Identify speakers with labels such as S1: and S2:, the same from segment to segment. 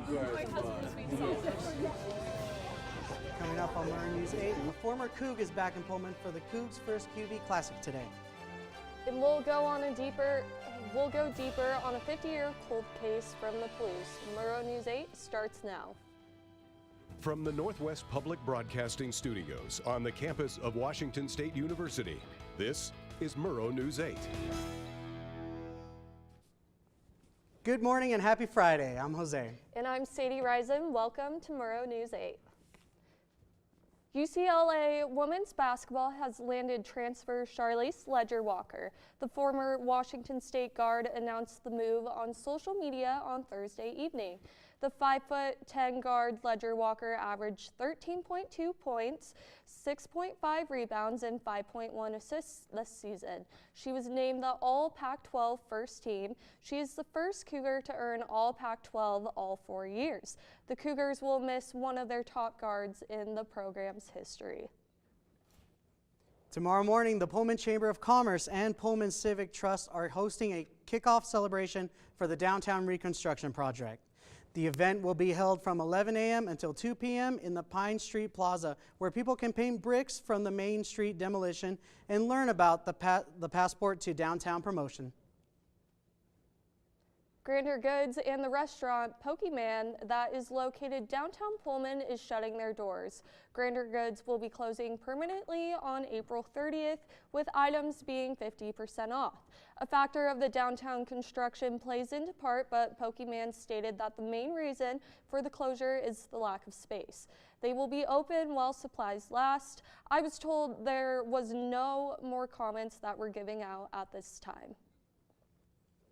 S1: Coming up on Murrow News 8, a former Coug is back in Pullman for the Cougs' first QB Classic today.
S2: And we'll go deeper on a 50-year cold case from the police. Murrow News 8 starts now.
S3: From the Northwest Public Broadcasting Studios on the campus of Washington State University, this is Murrow News 8.
S1: Good morning and happy Friday. I'm Jose.
S2: And I'm Sadie Risen. Welcome to Murrow News 8. UCLA women's basketball has landed transfer Charlize Ledger-Walker. The former Washington State guard announced the move on social media on Thursday evening. The 5'10" guard Ledger-Walker averaged 13.2 points, 6.5 rebounds, and 5.1 assists this season. She was named the All Pac-12 first team. She is the first Cougar to earn All Pac-12 all 4 years. The Cougars will miss one of their top guards in the program's history.
S1: Tomorrow morning, the Pullman Chamber of Commerce and Pullman Civic Trust are hosting a kickoff celebration for the downtown reconstruction project. The event will be held from 11 a.m. until 2 p.m. in the Pine Street Plaza, where people can paint bricks from the Main Street demolition and learn about the passport to downtown promotion.
S2: Grander Goods and the restaurant Pokeman that is located downtown Pullman is shutting their doors. Grander Goods will be closing permanently on April 30th, with items being 50% off. A factor of the downtown construction plays into part, but Pokeman stated that the main reason for the closure is the lack of space. They will be open while supplies last. I was told there was no more comments that were giving out at this time.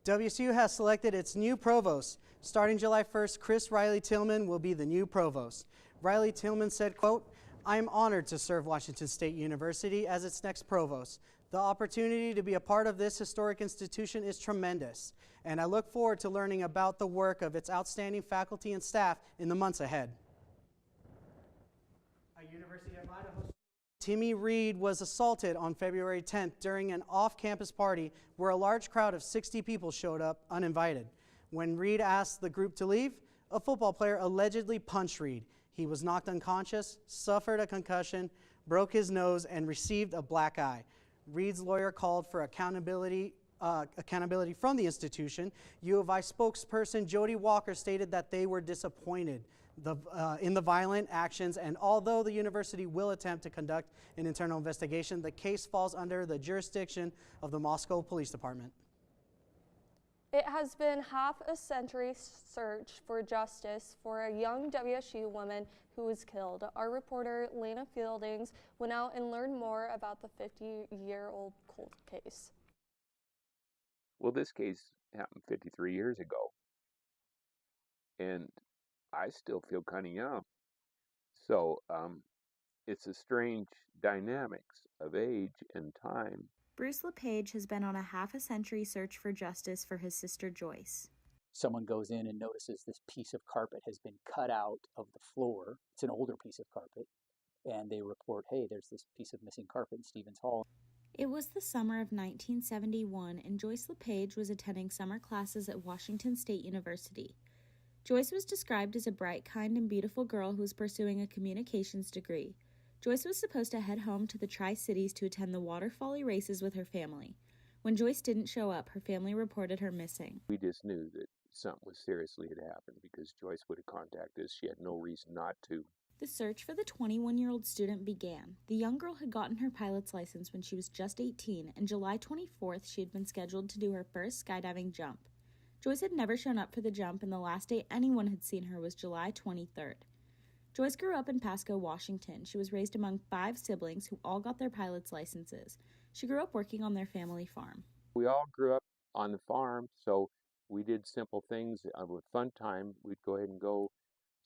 S1: WSU has selected its new provost. Starting July 1st, Chris Riley Tillman will be the new provost. Riley Tillman said, quote, "I am honored to serve Washington State University as its next provost. The opportunity to be a part of this historic institution is tremendous, and I look forward to learning about the work of its outstanding faculty and staff in the months ahead." A University of Idaho Timmy Reed was assaulted on February 10th during an off-campus party where a large crowd of 60 people showed up uninvited. When Reed asked the group to leave, a football player allegedly punched Reed. He was knocked unconscious, suffered a concussion, broke his nose, and received a black eye. Reed's lawyer called for accountability from the institution. U of I spokesperson Jody Walker stated that they were disappointed in the violent actions, and although the university will attempt to conduct an internal investigation, the case falls under the jurisdiction of the Moscow Police Department.
S2: It has been half a century search for justice for a young WSU woman who was killed. Our reporter Lana Fieldings went out and learned more about the 50-year-old cold case.
S4: Well, this case happened 53 years ago, and I still feel kind of young. So it's a strange dynamics of age and time.
S5: Bruce LePage has been on a half-a-century search for justice for his sister Joyce.
S6: Someone goes in and notices this piece of carpet has been cut out of the floor. It's an older piece of carpet. And they report, hey, there's this piece of missing carpet in Stevens Hall.
S5: It was the summer of 1971, and Joyce LePage was attending summer classes at Washington State University. Joyce was described as a bright, kind, and beautiful girl who was pursuing a communications degree. Joyce was supposed to head home to the Tri-Cities to attend the water folly races with her family. When Joyce didn't show up, her family reported her missing.
S4: We just knew that something was seriously had happened because Joyce would have contacted us. She had no reason not to.
S5: The search for the 21-year-old student began. The young girl had gotten her pilot's license when she was just 18, and July 24th she had been scheduled to do her first skydiving jump. Joyce had never shown up for the jump, and the last day anyone had seen her was July 23rd. Joyce grew up in Pasco, Washington. She was raised among 5 siblings who all got their pilot's licenses. She grew up working on their family farm.
S4: We all grew up on the farm, so we did simple things. With fun time, we'd go ahead and go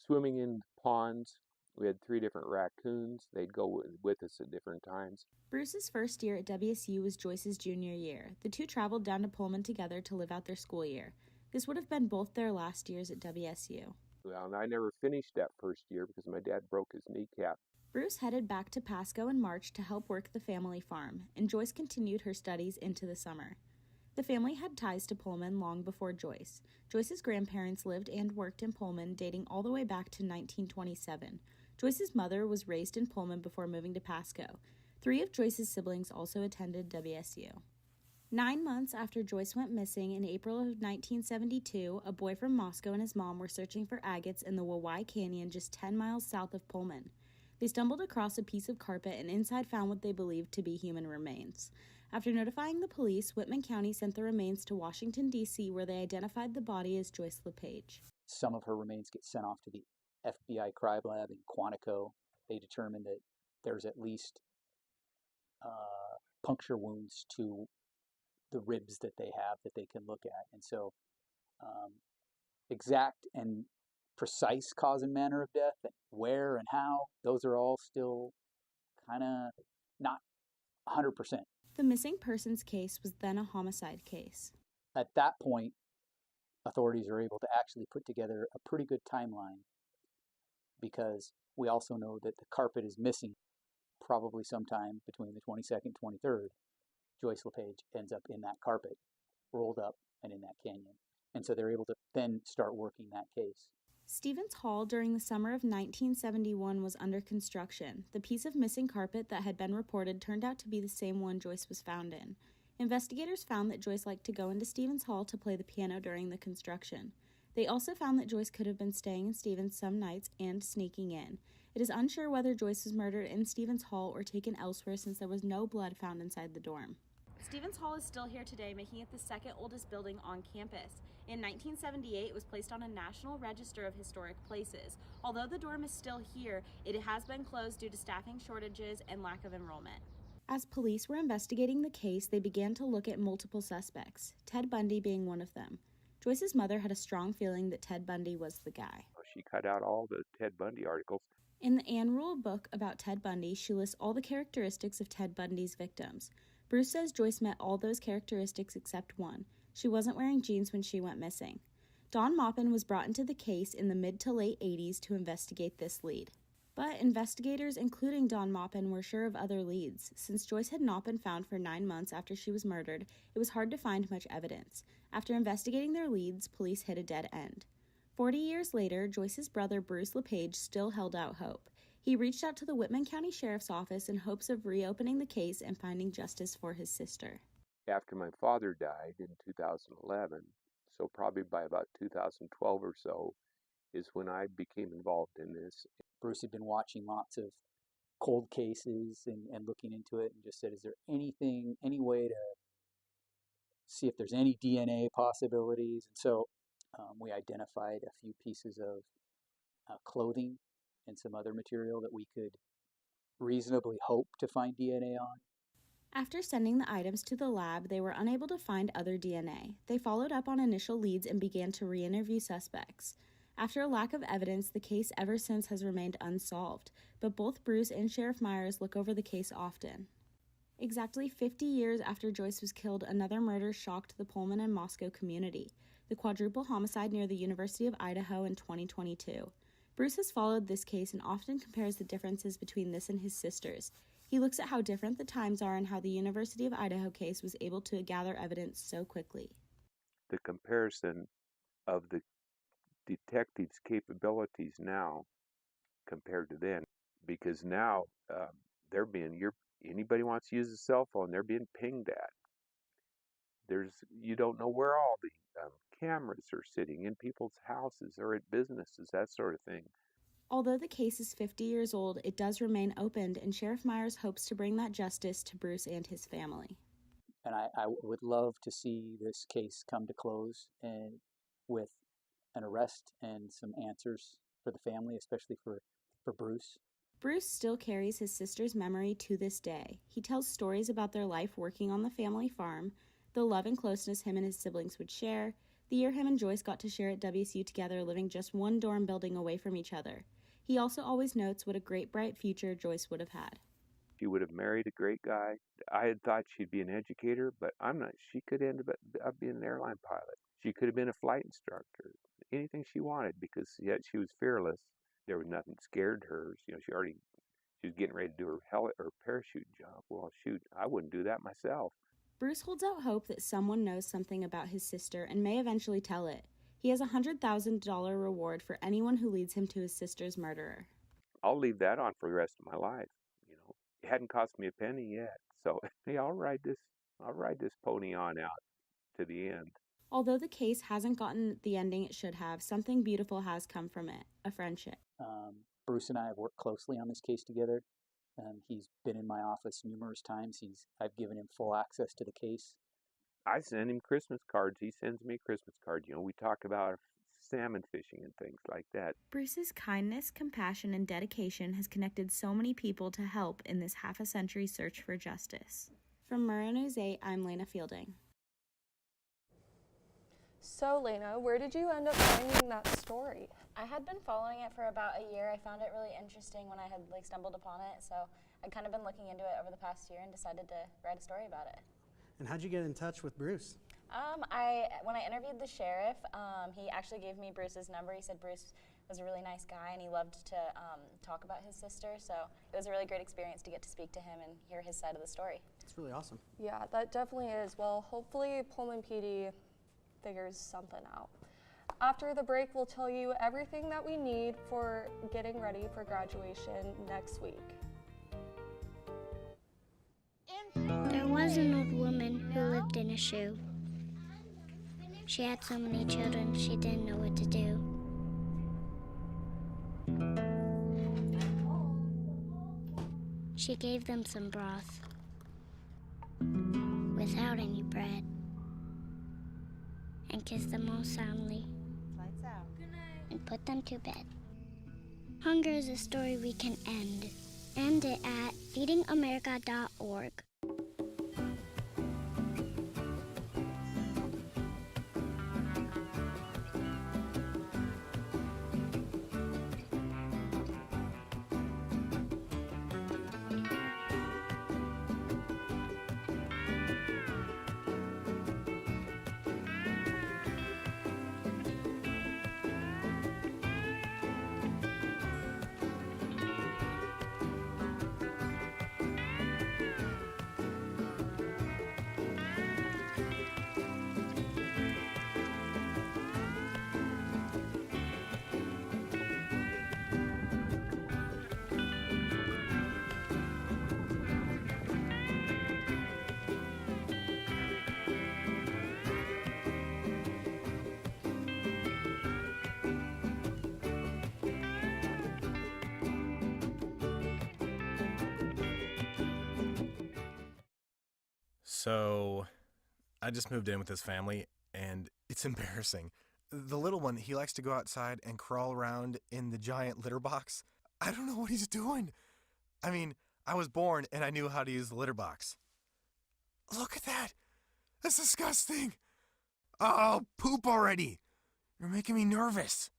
S4: swimming in ponds. We had 3 different raccoons. They'd go with us at different times.
S5: Bruce's first year at WSU was Joyce's junior year. The two traveled down to Pullman together to live out their school year. This would have been both their last years at WSU.
S4: Well, and I never finished that first year because my dad broke his kneecap.
S5: Bruce headed back to Pasco in March to help work the family farm, and Joyce continued her studies into the summer. The family had ties to Pullman long before Joyce. Joyce's grandparents lived and worked in Pullman dating all the way back to 1927. Joyce's mother was raised in Pullman before moving to Pasco. 3 of Joyce's siblings also attended WSU. 9 months after Joyce went missing in April of 1972, a boy from Moscow and his mom were searching for agates in the Wawai Canyon just 10 miles south of Pullman. They stumbled across a piece of carpet and inside found what they believed to be human remains. After notifying the police, Whitman County sent the remains to Washington, D.C., where they identified the body as Joyce LePage.
S6: Some of her remains get sent off to the FBI crime lab in Quantico. They determined that there's at least puncture wounds to the ribs that they have that they can look at. And so exact and precise cause and manner of death, and where and how, those are all still kind of not 100%.
S5: The missing persons case was then a homicide case.
S6: At that point, authorities are able to actually put together a pretty good timeline, because we also know that the carpet is missing probably sometime between the 22nd and 23rd. Joyce LePage ends up in that carpet, rolled up and in that canyon. And so they're able to then start working that case.
S5: Stevens Hall during the summer of 1971 was under construction. The piece of missing carpet that had been reported turned out to be the same one Joyce was found in. Investigators found that Joyce liked to go into Stevens Hall to play the piano during the construction. They also found that Joyce could have been staying in Stevens some nights and sneaking in. It is unsure whether Joyce was murdered in Stevens Hall or taken elsewhere, since there was no blood found inside the dorm. Stevens Hall is still here today, making it the second oldest building on campus. In 1978, it was placed on a National Register of Historic Places. Although the dorm is still here, it has been closed due to staffing shortages and lack of enrollment. As police were investigating the case, they began to look at multiple suspects, Ted Bundy being one of them. Joyce's mother had a strong feeling that Ted Bundy was the guy.
S4: She cut out all the Ted Bundy articles.
S5: In the Ann Rule book about Ted Bundy, she lists all the characteristics of Ted Bundy's victims. Bruce says Joyce met all those characteristics except one. She wasn't wearing jeans when she went missing. Don Maupin was brought into the case in the mid to late 80s to investigate this lead. But investigators, including Don Maupin, were sure of other leads. Since Joyce had not been found for 9 months after she was murdered, it was hard to find much evidence. After investigating their leads, police hit a dead end. 40 years later, Joyce's brother Bruce LePage still held out hope. He reached out to the Whitman County Sheriff's Office in hopes of reopening the case and finding justice for his sister.
S4: After my father died in 2011, so probably by about 2012 or so, is when I became involved in this.
S6: Bruce had been watching lots of cold cases and looking into it, and just said, is there anything, any way to see if there's any DNA possibilities? And so we identified a few pieces of clothing and some other material that we could reasonably hope to find DNA on.
S5: After sending the items to the lab, they were unable to find other DNA. They followed up on initial leads and began to re-interview suspects. After a lack of evidence, the case ever since has remained unsolved, but both Bruce and Sheriff Myers look over the case often. Exactly 50 years after Joyce was killed, another murder shocked the Pullman and Moscow community, the quadruple homicide near the University of Idaho in 2022. Bruce has followed this case and often compares the differences between this and his sister's. He looks at how different the times are and how the University of Idaho case was able to gather evidence so quickly.
S4: The comparison of the detectives' capabilities now compared to then, because now they're being, anybody wants to use a cell phone, they're being pinged at. You don't know where all the cameras are sitting, in people's houses or at businesses, that sort of thing.
S5: Although the case is 50 years old, it does remain opened, and Sheriff Myers hopes to bring that justice to Bruce and his family.
S6: And I would love to see this case come to close and with an arrest and some answers for the family, especially for Bruce.
S5: Bruce still carries his sister's memory to this day. He tells stories about their life working on the family farm, the love and closeness him and his siblings would share, the year him and Joyce got to share at WSU together, living just one dorm building away from each other. He also always notes what a great, bright future Joyce would have had.
S4: She would have married a great guy. I had thought she'd be an educator, but she could end up being an airline pilot. She could have been a flight instructor, anything she wanted, because yet she was fearless. There was nothing scared her. She was getting ready to do her parachute jump. Well, shoot, I wouldn't do that myself.
S5: Bruce holds out hope that someone knows something about his sister and may eventually tell it. He has a $100,000 reward for anyone who leads him to his sister's murderer.
S4: I'll leave that on for the rest of my life. You know, it hadn't cost me a penny yet, so hey, I'll ride this pony on out to the end.
S5: Although the case hasn't gotten the ending it should have, something beautiful has come from it, a friendship.
S6: Bruce and I have worked closely on this case together. He's been in my office numerous times. I've given him full access to the case.
S4: I send him Christmas cards. He sends me Christmas cards. You know, we talk about salmon fishing and things like that.
S5: Bruce's kindness, compassion, and dedication has connected so many people to help in this half-a-century search for justice. From Murrow News 8, I'm Lena Fielding.
S2: So, Lena, where did you end up finding that story?
S7: I had been following it for about a year. I found it really interesting when I had stumbled upon it, so I'd kind of been looking into it over the past year and decided to write a story about it.
S1: And how'd you get in touch with Bruce?
S7: When I interviewed the sheriff, he actually gave me Bruce's number. He said Bruce was a really nice guy and he loved to talk about his sister, so it was a really great experience to get to speak to him and hear his side of the story.
S1: It's really awesome.
S2: Yeah, that definitely is. Well, hopefully Pullman PD figures something out. After the break, we'll tell you everything that we need for getting ready for graduation next week.
S8: There was an old woman who lived in a shoe. She had so many children, she didn't know what to do. She gave them some broth without any bread and kissed them all soundly and put them to bed. Hunger is a story we can end. End it at feedingamerica.org.
S9: So, I just moved in with his family, and it's embarrassing. The little one, he likes to go outside and crawl around in the giant litter box. I don't know what he's doing. I mean, I was born and I knew how to use the litter box. Look at that. That's disgusting. Oh, poop already. You're making me nervous.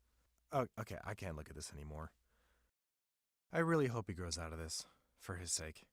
S9: Oh, okay, I can't look at this anymore. I really hope he grows out of this, for his sake.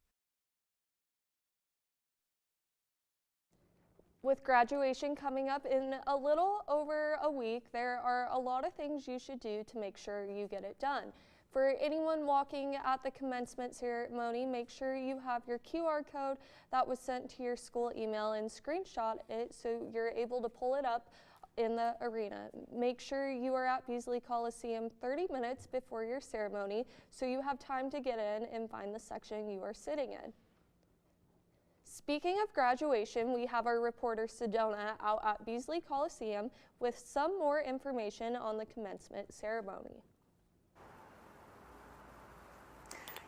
S2: With graduation coming up in a little over a week, there are a lot of things you should do to make sure you get it done. For anyone walking at the commencement ceremony, make sure you have your QR code that was sent to your school email and screenshot it so you're able to pull it up in the arena. Make sure you are at Beasley Coliseum 30 minutes before your ceremony so you have time to get in and find the section you are sitting in. Speaking of graduation, we have our reporter Sedona out at Beasley Coliseum with some more information on the commencement ceremony.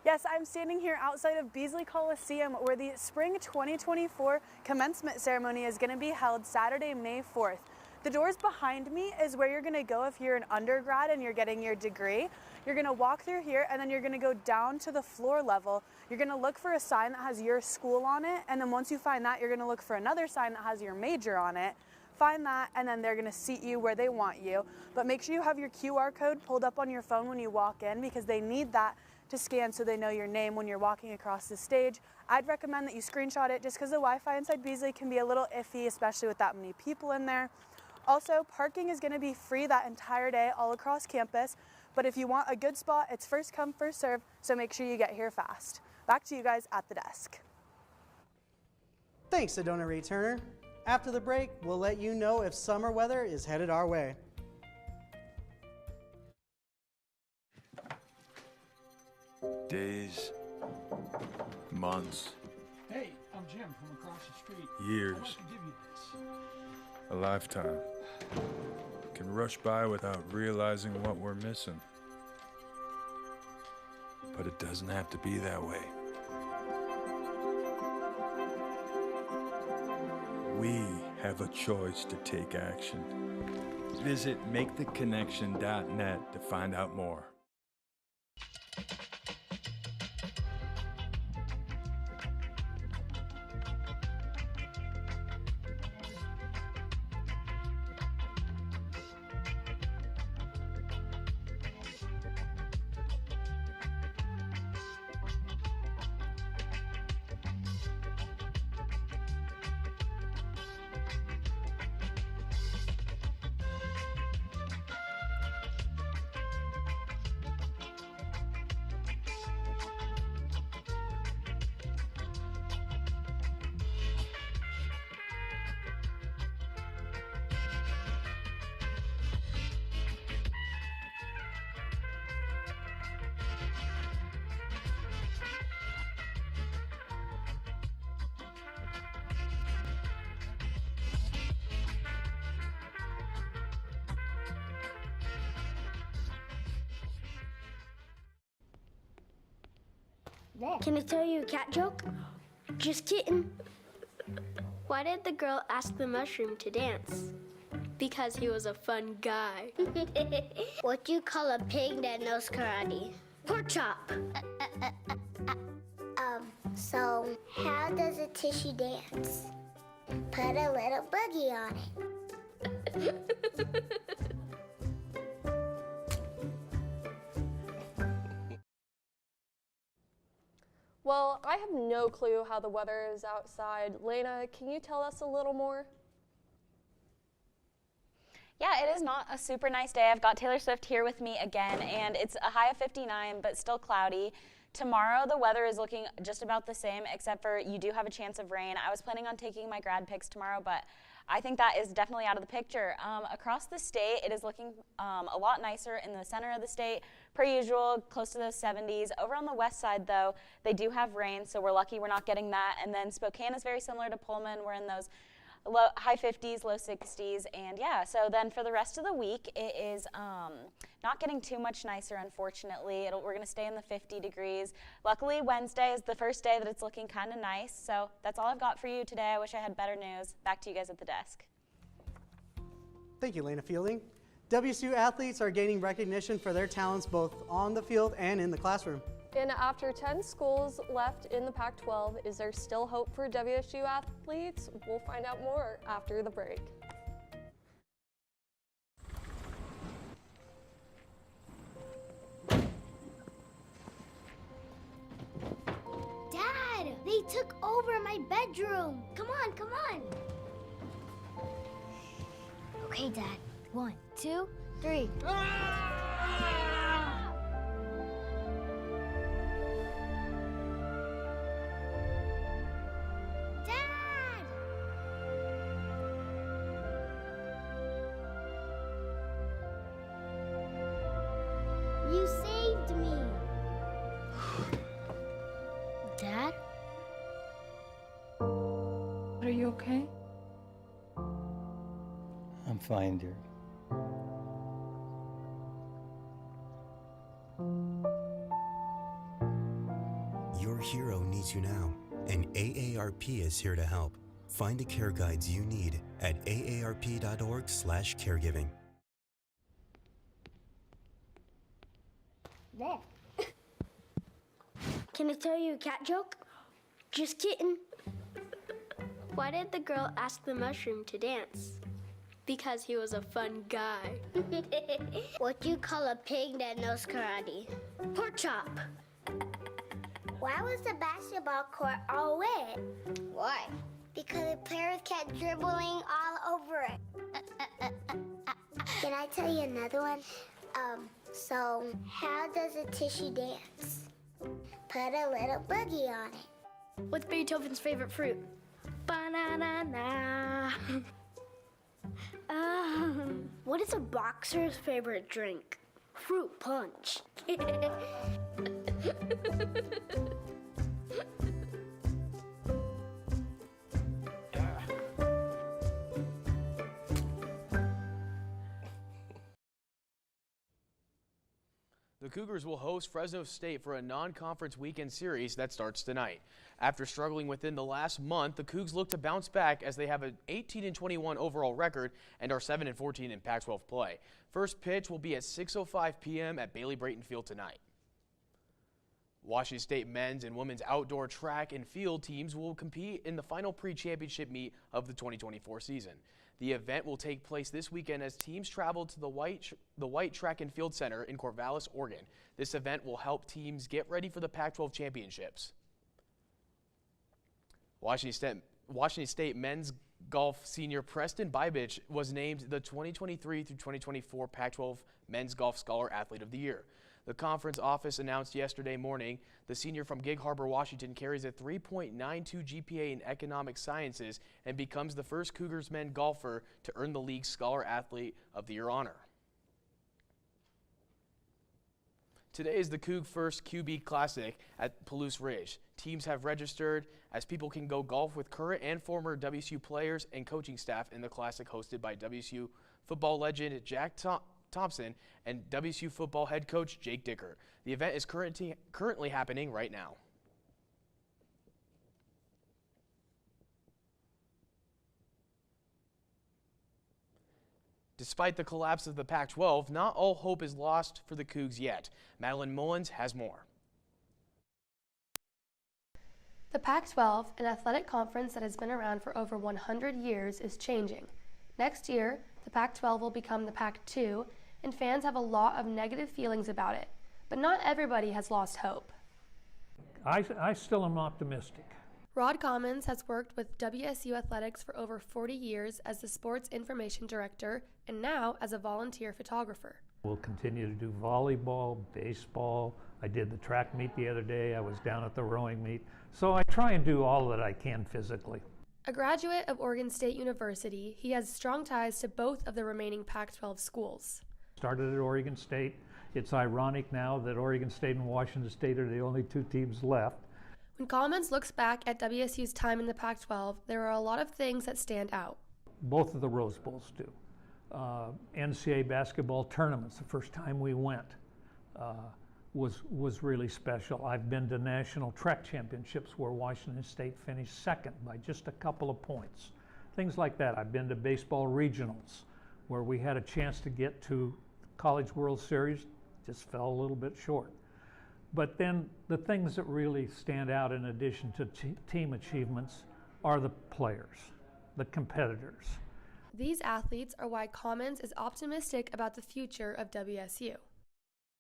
S10: Yes, I'm standing here outside of Beasley Coliseum where the Spring 2024 commencement ceremony is going to be held Saturday, May 4th. The doors behind me is where you're going to go if you're an undergrad and you're getting your degree. You're going to walk through here and then you're going to go down to the floor level. You're going to look for a sign that has your school on it, and then once you find that, you're going to look for another sign that has your major on it. Find that, and then they're going to seat you where they want you. But make sure you have your QR code pulled up on your phone when you walk in because they need that to scan so they know your name when you're walking across the stage. I'd recommend that you screenshot it just because the Wi-Fi inside Beasley can be a little iffy, especially with that many people in there. Also, parking is going to be free that entire day all across campus, but if you want a good spot, it's first come, first serve, so make sure you get here fast. Back to you guys at the desk.
S1: Thanks, Sedona Ray Turner. After the break, we'll let you know if summer weather is headed our way.
S11: Days, months,
S12: Hey, I'm Jim from across the street.
S11: years,
S12: I'd like to give you this.
S11: a lifetime can rush by without realizing what we're missing. But it doesn't have to be that way. We have a choice to take action. Visit maketheconnection.net to find out more.
S8: Can I tell you a cat joke? Just kidding. Why did the girl ask the mushroom to dance? Because he was a fun guy. What do you call a pig that knows karate? Pork chop. So how does a tissue dance? Put a little boogie on it.
S2: Well, I have no clue how the weather is outside. Lena, can you tell us a little more?
S7: Yeah, it is not a super nice day. I've got Taylor Swift here with me again, and it's a high of 59, but still cloudy. Tomorrow, the weather is looking just about the same, except for you do have a chance of rain. I was planning on taking my grad pics tomorrow, but I think that is definitely out of the picture. Across the state, it is looking a lot nicer in the center of the state, per usual, close to the 70s. Over on the west side, though, they do have rain, so we're lucky we're not getting that. And then Spokane is very similar to Pullman. We're in those high 50s, low 60s, and yeah, so then for the rest of the week, it is not getting too much nicer, unfortunately. We're going to stay in the 50 degrees. Luckily, Wednesday is the first day that it's looking kind of nice, so that's all I've got for you today. I wish I had better news. Back to you guys at the desk.
S1: Thank you, Lena Fielding. WSU athletes are gaining recognition for their talents both on the field and in the classroom.
S2: And after 10 schools left in the Pac-12, is there still hope for WSU athletes? We'll find out more after the break.
S8: Dad, they took over my bedroom. Come on, come on. Okay, Dad. 1, 2, 3. You saved me. Dad?
S13: Are you okay?
S14: I'm fine, dear.
S15: Your hero needs you now, and AARP is here to help. Find the care guides you need at aarp.org/caregiving.
S8: There. Can I tell you a cat joke? Just kidding. Why did the girl ask the mushroom to dance? Because he was a fun guy. What do you call a pig that knows karate? Pork chop. Why was the basketball court all wet? Why? Because the players kept dribbling all over it. Can I tell you another one? So how does a tissue dance? Put a little boogie on it.
S13: What's Beethoven's favorite fruit?
S8: Banana. What is a boxer's favorite drink? Fruit punch.
S14: The Cougars will host Fresno State for a non-conference weekend series that starts tonight. After struggling within the last month, the Cougs look to bounce back as they have an 18-21 overall record and are 7-14 in Pac-12 play. First pitch will be at 6:05 p.m. at Bailey-Brayton Field tonight. Washington State men's and women's outdoor track and field teams will compete in the final pre-championship meet of the 2024 season. The event will take place this weekend as teams travel to the White Track and Field Center in Corvallis, Oregon. This event will help teams get ready for the Pac-12 championships. Washington State men's golf senior Preston Bybich was named the 2023 through 2024 Pac-12 Men's Golf Scholar Athlete of the Year. The conference office announced yesterday morning the senior from Gig Harbor, Washington carries a 3.92 GPA in economic sciences and becomes the first Cougars men golfer to earn the league's Scholar Athlete of the Year honor. Today is the Coug First QB Classic at Palouse Ridge. Teams have registered as people can go golf with current and former WSU players and coaching staff in the Classic hosted by WSU football legend Jack Thompson and WSU football head coach Jake Dicker. The event is currently happening right now. Despite the collapse of the Pac-12, not all hope is lost for the Cougs yet. Madeline Mullins has more.
S16: The Pac-12, an athletic conference that has been around for over 100 years, is changing. Next year, the Pac-12 will become the Pac-2, and fans have a lot of negative feelings about it. But not everybody has lost hope.
S12: I still am optimistic.
S16: Rod Commons has worked with WSU Athletics for over 40 years as the sports information director and now as a volunteer photographer.
S12: We'll continue to do volleyball, baseball. I did the track meet the other day. I was down at the rowing meet. So I try and do all that I can physically.
S16: A graduate of Oregon State University, he has strong ties to both of the remaining Pac-12 schools.
S12: Started at Oregon State. It's ironic now that Oregon State and Washington State are the only two teams left.
S16: When Commons looks back at WSU's time in the Pac-12, there are a lot of things that stand out.
S12: Both of the Rose Bowls do. NCAA basketball tournaments, the first time we went, was really special. I've been to national track championships where Washington State finished second by just a couple of points. Things like that. I've been to baseball regionals where we had a chance to get to College World Series, just fell a little bit short. But then the things that really stand out in addition to team achievements are the players, the competitors.
S16: These athletes are why Commons is optimistic about the future of WSU.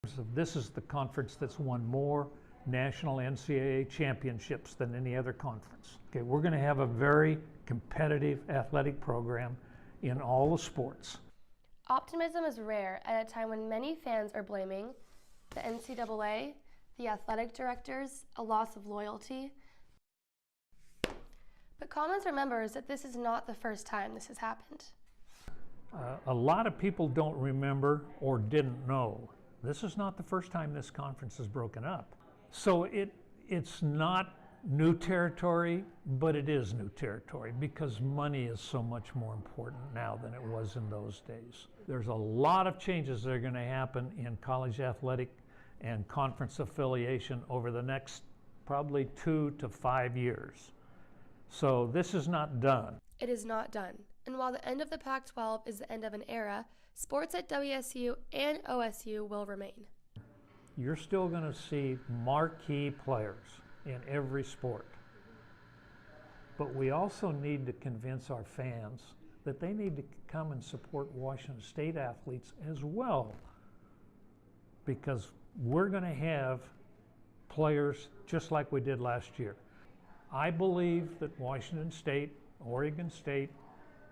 S12: So this is the conference that's won more national NCAA championships than any other conference. Okay, we're going to have a very competitive athletic program in all the sports.
S16: Optimism is rare at a time when many fans are blaming the NCAA, the athletic directors, a loss of loyalty. But Commons remembers that this is not the first time this has happened.
S12: A lot of people don't remember or didn't know. This is not the first time this conference is broken up. So it's not new territory, but it is new territory because money is so much more important now than it was in those days. There's a lot of changes that are going to happen in college athletic and conference affiliation over the next probably 2 to 5 years. So this is not done.
S16: It is not done. And while the end of the Pac-12 is the end of an era, sports at WSU and OSU will remain.
S12: You're still going to see marquee players in every sport. But we also need to convince our fans that they need to come and support Washington State athletes as well, because we're going to have players just like we did last year. I believe that Washington State, Oregon State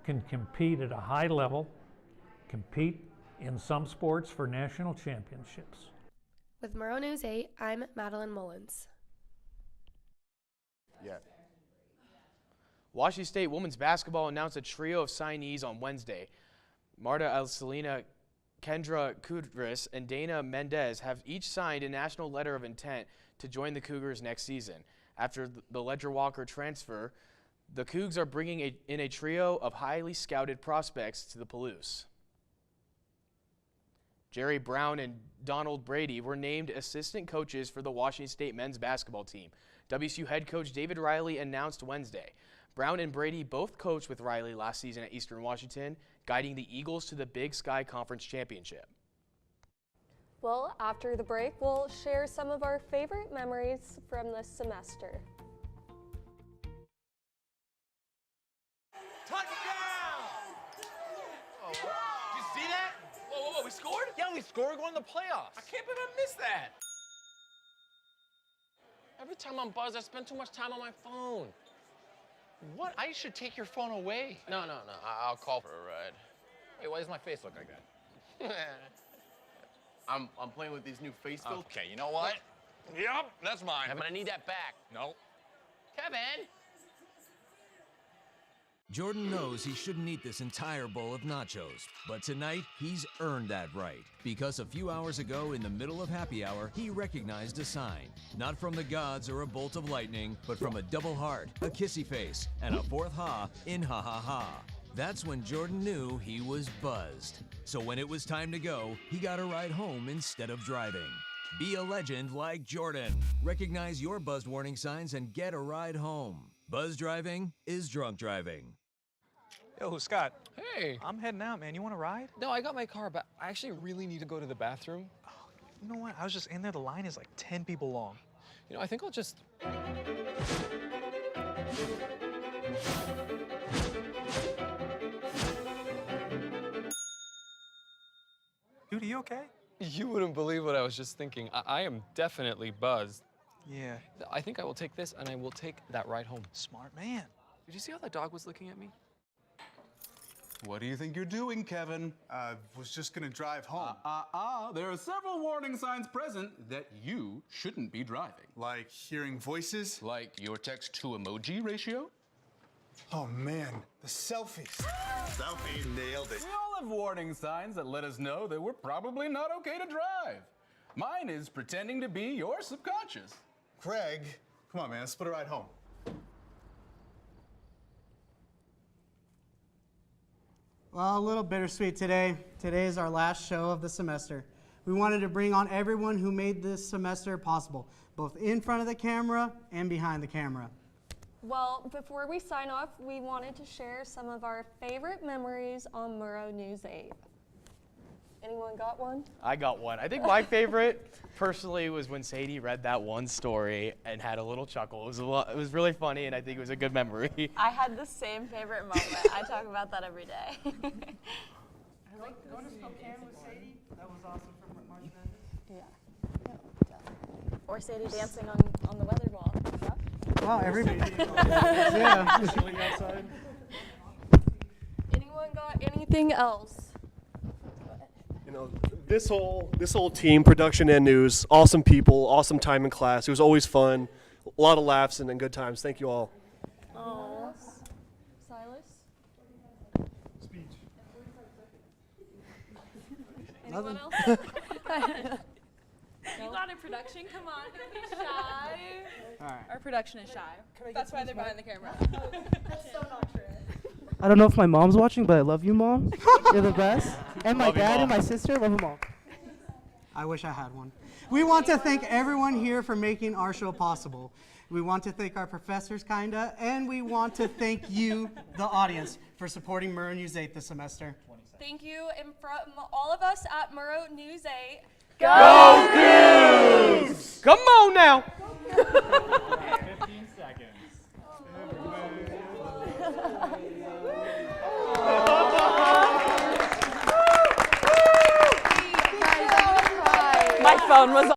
S12: can compete at a high level, compete in some sports for national championships.
S16: With Murrow News 8, I'm Madeline Mullins.
S14: Yeah. Washington State women's basketball announced a trio of signees on Wednesday. Marta Alcelina, Kendra Kudris, and Dana Mendez have each signed a national letter of intent to join the Cougars next season. After the Ledger Walker transfer, the Cougs are bringing in a trio of highly scouted prospects to the Palouse. Jerry Brown and Donald Brady were named assistant coaches for the Washington State men's basketball team. WSU head coach David Riley announced Wednesday. Brown and Brady both coached with Riley last season at Eastern Washington, guiding the Eagles to the Big Sky Conference Championship.
S2: Well, after the break, we'll share some of our favorite memories from this semester.
S17: Touchdown! Oh, did you see that? Whoa, we scored? Yeah, we scored. We're going to the playoffs. I can't believe I missed that. Every time I'm buzzed, I spend too much time on my phone. What? I should take your phone away. No. I'll call for a ride. Hey, why does my face look like that? I'm playing with these new face filters. Okay, you know what? Yep, that's mine. But I need that back. No. Kevin!
S18: Jordan knows he shouldn't eat this entire bowl of nachos, but tonight he's earned that right. Because a few hours ago, in the middle of happy hour, he recognized a sign. Not from the gods or a bolt of lightning, but from a double heart, a kissy face, and a fourth ha in ha ha ha. That's when Jordan knew he was buzzed. So when it was time to go, he got a ride home instead of driving. Be a legend like Jordan. Recognize your buzzed warning signs and get a ride home. Buzz driving is drunk driving.
S19: Yo, Scott.
S17: Hey.
S19: I'm heading out, man. You want to ride?
S17: No, I got my car, but I actually really need to go to the bathroom.
S19: Oh, you know what? I was just in there. The line is like 10 people long.
S17: You know, I think I'll just...
S19: Dude, are you okay?
S17: You wouldn't believe what I was just thinking. I am definitely buzzed.
S19: Yeah.
S17: I think I will take this, and I will take that ride home.
S19: Smart man.
S17: Did you see how that dog was looking at me?
S20: What do you think you're doing, Kevin? Was just gonna drive home.
S21: There are several warning signs present that you shouldn't be driving.
S20: Like hearing voices?
S21: Like your text-to-emoji ratio?
S20: Oh man, the selfies.
S21: Selfie, nailed it. We all have warning signs that let us know that we're probably not okay to drive. Mine is pretending to be your subconscious.
S20: Craig, come on man, let's split a ride home.
S1: Well, a little bittersweet today. Today is our last show of the semester. We wanted to bring on everyone who made this semester possible, both in front of the camera and behind the camera.
S2: Well, before we sign off, we wanted to share some of our favorite memories on Murrow News 8. Anyone got one?
S14: I got one. I think my favorite, personally, was when Sadie read that one story and had a little chuckle. It was really funny, and I think it was a good memory.
S7: I had the same favorite moment. I talk about that every day.
S1: I like going to Spokane with Sadie. That was awesome from March Madness.
S7: Yeah. Or Sadie dancing on the weather ball.
S1: Wow, everybody.
S7: Yeah.
S1: Outside.
S2: Anyone got anything else?
S22: You know, this whole team, production and news, awesome people, awesome time in class. It was always fun, a lot of laughs and good times. Thank you all.
S2: Oh, Silas.
S22: Speech.
S2: Anyone else?
S23: You got a production? Come on, don't be shy.
S1: All right.
S23: Our production is shy. That's why they're behind the camera. That's so not true.
S24: I don't know if my mom's watching, but I love you, Mom. You're the best. And my
S1: Love you,
S24: dad
S1: Mom.
S24: and my sister, love them all.
S1: I wish I had one. We want to thank everyone here for making our show possible. We want to thank our professors, kinda, and we want to thank you, the audience, for supporting Murrow News 8 this semester.
S2: Thank you, and from all of us at Murrow News 8,
S14: Go Cougs! Come on now.
S25: 15 seconds.
S23: My phone was